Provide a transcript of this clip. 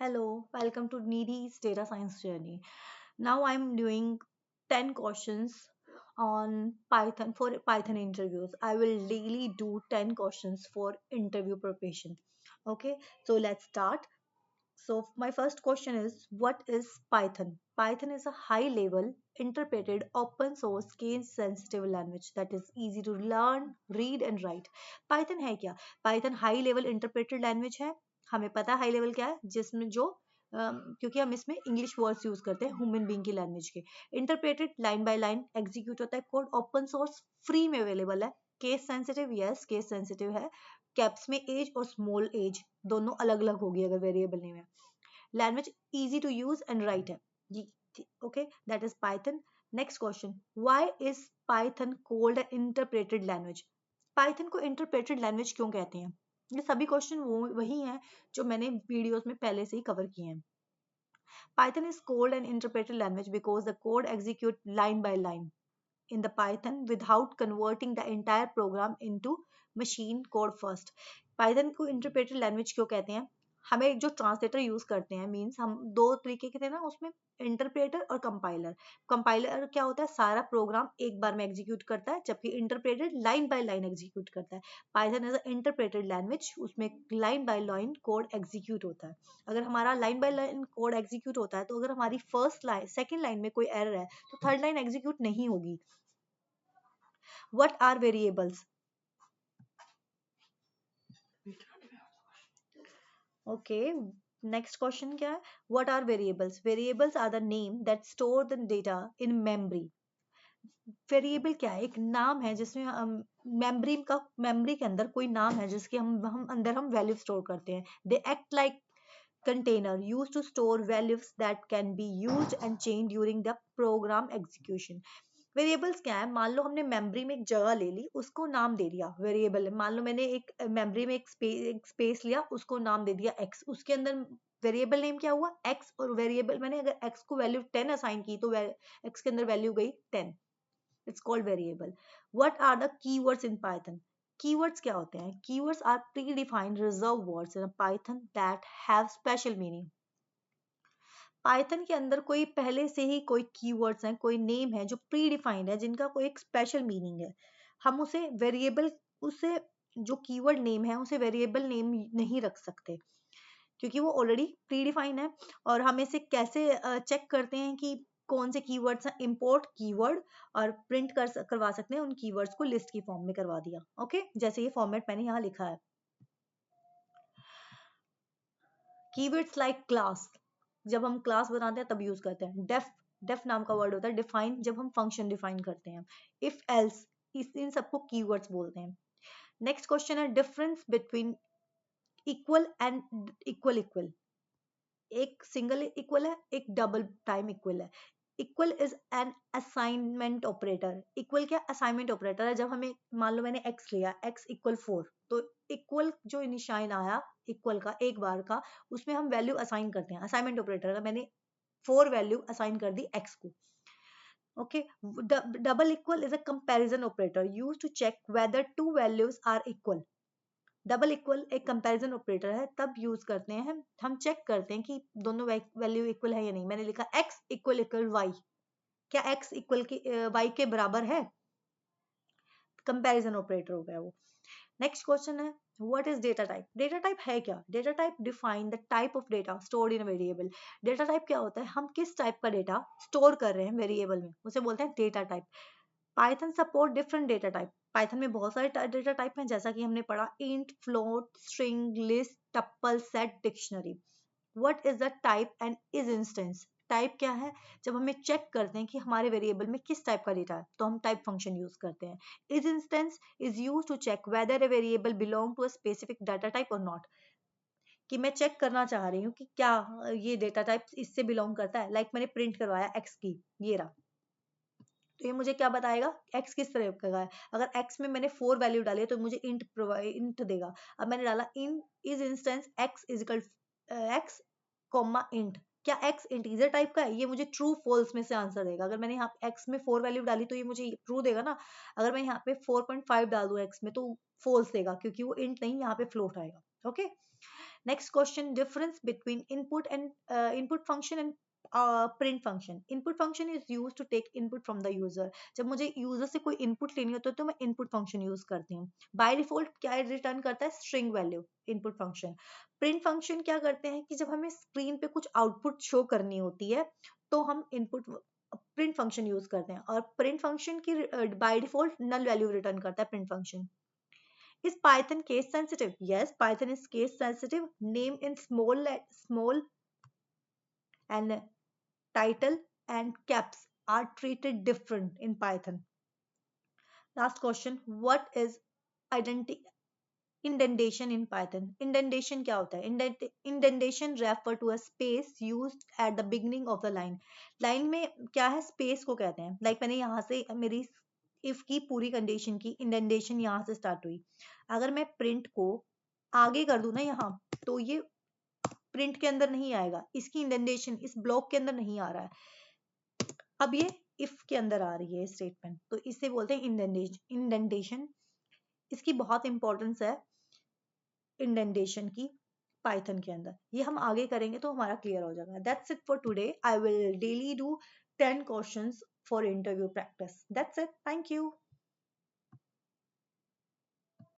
Hello, welcome to Needy's Data Science Journey. Now I'm doing 10 questions on Python for Python interviews. I will daily do 10 questions for interview preparation. Okay, so let's start. So my first question is, what is Python? Python is a high level interpreted open source case sensitive language that is easy to learn, read and write. Python है क्या? Python high level interpreted language है. हमें पता है high level क्या है, जिसमें जो क्योंकि हम इसमें इंग्लिश वर्ड्स यूज करते हैं ह्यूमन बीइंग की लैंग्वेज के. Interpreted line by line execute होता है कोड. ओपन सोर्स फ्री में अवेलेबल है. Case sensitive, yes case sensitive है. कैप्स में एज और स्मॉल एज दोनों अलग अलग होगी अगर वेरिएबल नेम है. Language easy to use and write है जी. Okay, that is Python. Next question, why is Python called interpreted language? Python को इंटरप्रेटेड लैंग्वेज क्यों कहते हैं? ये सभी क्वेश्चन वो वही हैं जो मैंने वीडियोस में पहले से ही कवर किए हैं. Python is called an interpreted language because the code executes line by line in the Python without converting the entire program into machine code first. Python को interpreted language क्यों कहते हैं? हमें जो ट्रांसलेटर यूज करते हैं, मीन्स हम दो तरीके के थे ना उसमें, इंटरप्रेटर और कंपाइलर. कंपाइलर क्या होता है, सारा प्रोग्राम एक बार में एग्जीक्यूट करता है, जबकि interpreted line by line execute करता है. Python is a interpreted language, उसमें line by line code execute होता है. अगर हमारा line by line code execute होता है तो अगर हमारी फर्स्ट लाइन सेकेंड लाइन में कोई एरर है तो थर्ड लाइन एग्जीक्यूट नहीं होगी. What are variables? Okay, next question क्या है? What are variables? Variables are the name that store the data in memory. Variable क्या है? एक नाम है जिसमें हम मेमोरी के अंदर कोई नाम है जिसके हम अंदर हम वैल्यू स्टोर करते हैं. They act like container used to store values that can be used and changed during the program execution. Variables क्या है? मान लो हमने मेमोरी में एक जगह ले ली, उसको नाम दे दिया वेरिएबल. मान लो मैंने एक मेमोरी में एक स्पेस लिया, उसको नाम दे दिया x. उसके अंदर वेरिएबल नेम क्या हुआ? x. और वेरिएबल मैंने अगर x को वैल्यू 10 असाइन की तो x के अंदर वैल्यू गई 10. It's called variable. What are the keywords in Python? Keywords क्या होते हैं? Keywords are predefined reserved words in a Python that have special meaning. Python के अंदर कोई पहले से ही कोई कीवर्ड्स हैं, कोई नेम है जो प्री डिफाइंड है, जिनका कोई एक स्पेशल मीनिंग है. हम उसे वेरिएबल, उसे जो कीवर्ड नेम है उसे वेरिएबल नेम नहीं रख सकते क्योंकि वो ऑलरेडी प्री डिफाइंड है. और हम इसे कैसे चेक करते हैं कि कौन से कीवर्ड्स हैं? इंपोर्ट कीवर्ड और प्रिंट करवा सकते हैं उन कीवर्ड्स को, लिस्ट की फॉर्म में करवा दिया. ओके, जैसे ये फॉर्मेट मैंने यहाँ लिखा है. कीवर्ड्स लाइक क्लास, जब हम क्लास बनाते हैं तब यूज करते हैं. डेफ नाम का वर्ड होता है. डिफाइन, जब हम फंक्शन डिफाइन करते हैं. इफ एल्स, इन सबको कीवर्ड्स बोलते हैं. नेक्स्ट क्वेश्चन है, difference between equal and equal. Equal एक सिंगल इक्वल है, एक डबल टाइम इक्वल है. Equal is an assignment operator. Equal क्या? असाइनमेंट ऑपरेटर है. जब हमें मान लो मैंने x लिया, x इक्वल 4, तो इक्वल जो निशान आया इक्वल का एक बार का, उसमें हम वैल्यू असाइन करते हैं. असाइनमेंट ऑपरेटर का मैंने 4 वैल्यू असाइन कर दी x को. Okay, double equal is a comparison operator use to check whether two values are equal. Double equal एक कंपैरिजन ऑपरेटर है, तब यूज करते हैं हम चेक करते हैं कि दोनों वैल्यू इक्वल है या नहीं. मैंने लिखा x इक्वल इक्वल y, क्या x इक्वल की y के बराबर है? कंपैरिजन ऑपरेटर हो गया वो. नेक्स्ट क्वेश्चन है, what is data type? Data type है क्या? Data type define the type of data stored in variable. Data type क्या होता है? हम किस टाइप का डेटा स्टोर कर रहे हैं वेरिएबल में, उसे बोलते हैं data type. Python support different data type. Python में बहुत सारे डेटा टाइप हैं, जैसा कि हमने पढ़ा, int, float, string, list, tuple, set, dictionary. What is the type and is instance? Type क्या है? जब हमें चेक करते हैं कि हमारे वेरिएबल में किस टाइप का डेटा है तो हम टाइप फंक्शन यूज करते हैं. Is instance is use to check whether a variable belong to a specific data type और नॉट. कि मैं चेक करना चाह रही हूँ कि क्या ये डेटा टाइप इससे बिलोंग करता है. लाइक मैंने प्रिंट करवाया एक्स की, ये रहा, तो ये मुझे क्या बताएगा? x किस तरह का है. अगर x में मैंने 4 वैल्यू डाली तो मुझे इंट देगा. अब मैंने डाला in isinstance x is equal x comma int, क्या x इंटीजर टाइप का है, ये मुझे ट्रू फॉल्स में से आंसर देगा। अगर मैंने यहाँ x में 4 वैल्यू डाली तो ये मुझे ट्रू देगा ना। अगर मैं यहाँ पे 4.5 डाल दूँ x में तो फॉल्स देगा, क्योंकि वो इंट नहीं, यहाँ पे फ्लोट आएगा। Okay, next question, difference between input and input function and print function. Input function is use to take input from the user. जब मुझे यूजर से कोई इनपुट लेनी होती है तो मैं इनपुट फंक्शन यूज करती हूँ। बाय डिफॉल्ट क्या रिटर्न करता है, string value, input function. Print function क्या करते हैं कि जब हमें स्क्रीन पे कुछ आउटपुट शो करनी होती है तो हम इनपुट प्रिंट फंक्शन यूज करते हैं, और प्रिंट फंक्शन की by default null value return करता है print function. Is Python case sensitive? Yes, Python is case sensitive. Name in small and title and caps are treated different in Python. Last question, what is identity indentation in Python? Indentation क्या होता है? Indentation refer to a space used at the beginning of the line. Line में क्या है, space को कहते हैं। Like मैंने यहाँ से मेरी if की पूरी कंडीशन की इंडेंटेशन यहाँ से स्टार्ट हुई, अगर मैं प्रिंट को आगे कर दूं ना यहाँ, तो ये प्रिंट के अंदर नहीं आएगा, इसकी इंडेंटेशन इस ब्लॉक के अंदर नहीं आ रहा है। अब ये इफ के अंदर आ रही है स्टेटमेंट, तो इसे बोलते हैं इंडेंटेशन। इसकी बहुत इंपॉर्टेंस है इंडेंटेशन की पाइथन के अंदर। ये हम आगे करेंगे तो हमारा क्लियर हो जाएगा। That's it for today. I will daily do 10 questions for interview practice. That's it, thank you.